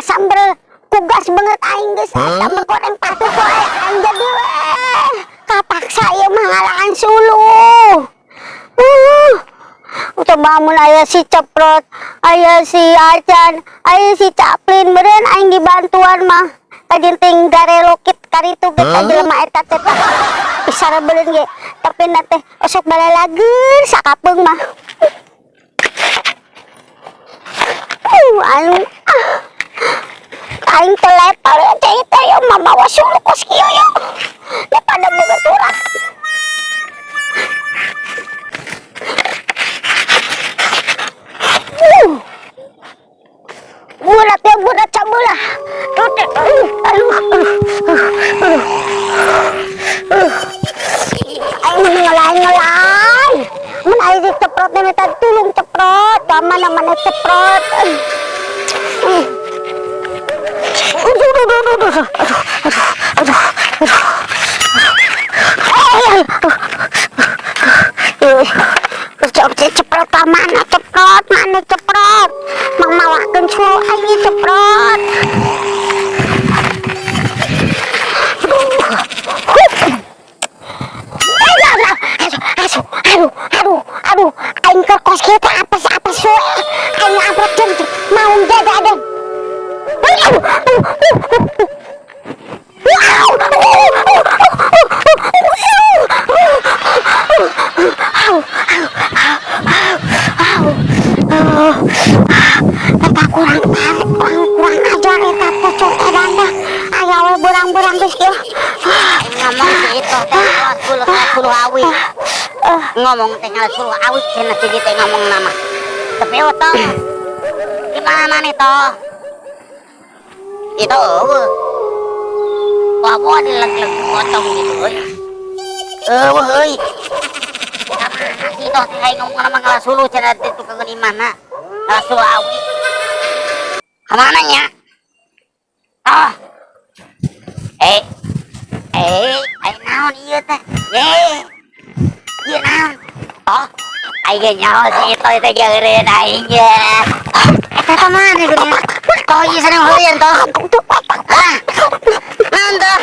sambel tugas banget aing geus eta goreng patut wae aing jadi kapaksa ieu mah ngalaan suluh. Coba mun aya si Ceprot, aya si Acan, aya si Caplin, meureun aing dibantuan mah. Kadinting garelokit karitu kita jelema eta teh bisa rebeuleun ge. Tapi na teh osok balalageun sakapeung mah. Anu aing teh letal teh teh yo mamawa suluh kos kieu yo. Daripada beungeut urang. Bulat ya bulat cabulah. Aing ngelai. Mun aing diceprot minta tulung ceprot. Mana ceprot. Ceprot mana ceprot. Mang mawakeun suluh aing ceprot. Aduh, aing ke kos kieu teh apes we. Aing abrek jeung maung dadadan. Eta kurang ajar eta teh cok edanda. Aya we burang-burang geus kieu. Ngomong gitu teh suluh awi. Ngomong teh suluh awi cenah teh teh ngomong nama. Tapi otong. Gimana maneh toh? Itu apa dileg-leg pocong gitu euy. Euy. Si toh teh ngomong nama ngalah suluh cenah teh tukang di mana? Suluh awi. Kamana nya? Aing naon ieu teh? Ieu naon? Aing ge nyaho si itu teh geureun aing ge. Eta teh mana geuning? Toh ieu sareng heuyeun toh. Naon toh?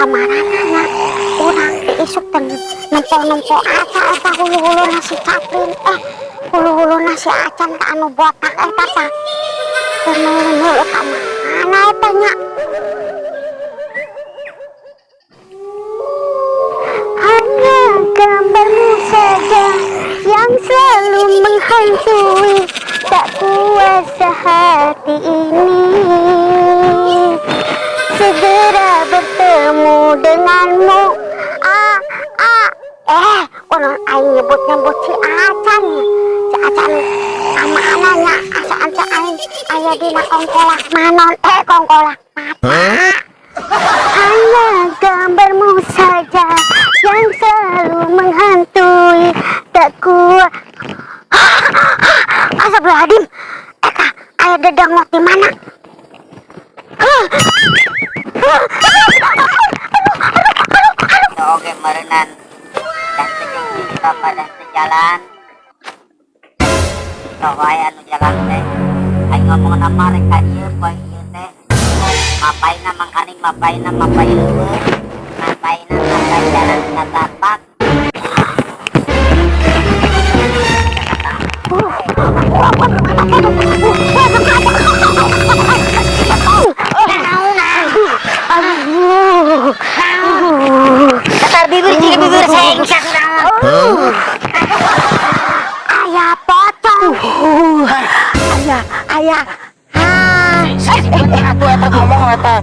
kamaranana urang diisuk teh nempo aca eta hulu-hulu nasi Caplin hulu-hulu nasi acan ka anu botak eta tah teneuleuh ka mana eta nya. Hanya gambarmu saja yang selalu menghantui, tak kuasa hati ini segera bertemu denganmu. Orang aing nyebut si Acan sama anaknya asaan si aing aya dina kongkolak manon kongkolak mata. Hanya gambarmu saja yang selalu menghantui, tak kuat. Astagfirullahaladzim, eta aya dedangot di mana? Oke merenan dan sejauh kita pada sejalan soalnya anu jalan teh aing ngomong nama mereka ieu poe ieu teh mapaina mangkaning mapaina mapai leuweung mapaina mapai jalan katapak Ketar bibir jadi bibir sengsak Ayah pocong. Ayah. Aku eta ngomong eta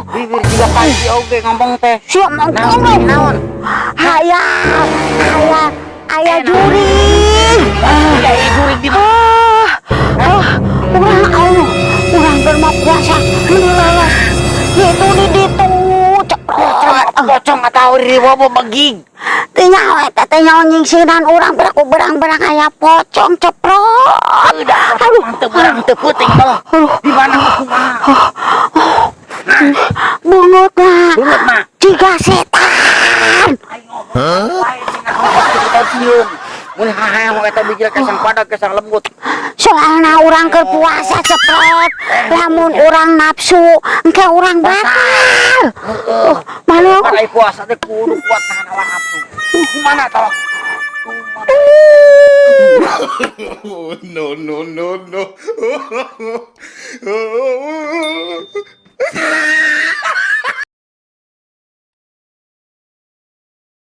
bibir juga pasti oge ngomong teh. Siap ngomong. Naon? Ayah juring. Ya jurig di Urang berma puasa menelawas. Itu di ditu pocong atau riwo beging. Tinggal eta teh nyingsinan urang berang-berang aya pocong ceprot. Aduh, mantep puting toh. Di mana kumaha? Bungut Bungut mah. Jiga setan. Kita sieun. Mun hahae eta bijil kesang padag kesang lembut. Soalna urang keur puasa ceprot. Lamun urang nafsu engke urang batal. Malu Pada puasa teh kudu kuat nahan hawa nafsu. Gimana toh? No.